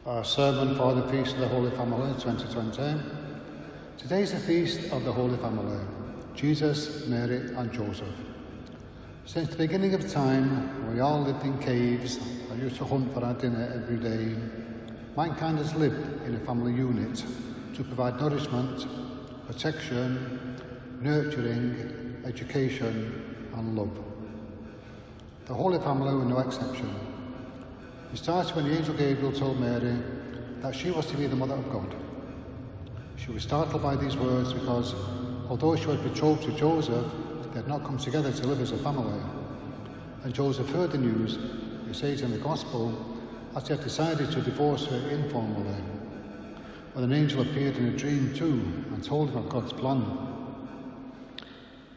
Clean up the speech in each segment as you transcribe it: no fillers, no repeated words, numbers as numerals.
Our sermon for the Feast of the Holy Family 2020. Today is the Feast of the Holy Family, Jesus, Mary and Joseph. Since the beginning of time, when we all lived in caves and used to hunt for our dinner every day, mankind has lived in a family unit to provide nourishment, protection, nurturing, education and love. The Holy Family were no exception. It started when the angel Gabriel told Mary that she was to be the mother of God. She was startled by these words because, although she was betrothed to Joseph, they had not come together to live as a family. And Joseph heard the news, it says in the Gospel, as he had decided to divorce her informally, when an angel appeared in a dream too and told him of God's plan.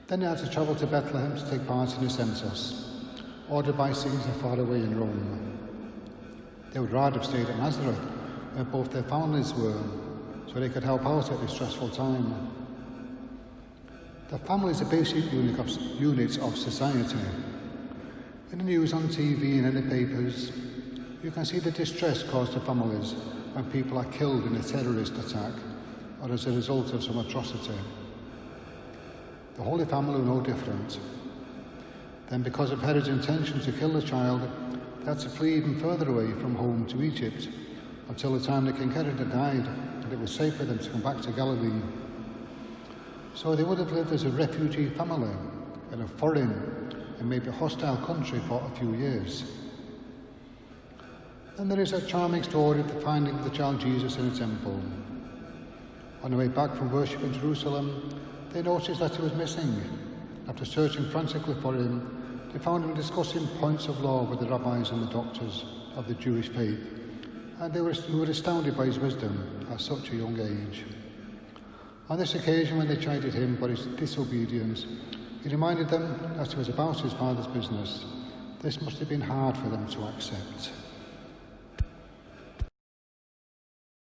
Then he had to travel to Bethlehem to take part in the census, ordered by Caesar far away in Rome. They would rather have stayed at Nazareth, where both their families were, so they could help out at this stressful time. The family is the basic unit of society. In the news, on TV and in the papers, you can see the distress caused to families when people are killed in a terrorist attack or as a result of some atrocity. The Holy Family were no different. Then, because of Herod's intention to kill the child, they had to flee even further away from home to Egypt until the time the King Herod had died and it was safe for them to come back to Galilee. So they would have lived as a refugee family in a foreign and maybe hostile country for a few years. Then there is a charming story of the finding of the child Jesus in a temple. On the way back from worship in Jerusalem, they noticed that he was missing. After searching frantically for him, they found him discussing points of law with the rabbis and the doctors of the Jewish faith, and they were astounded by his wisdom at such a young age. On this occasion, when they chided him for his disobedience, he reminded them that he was about his father's business. This must have been hard for them to accept.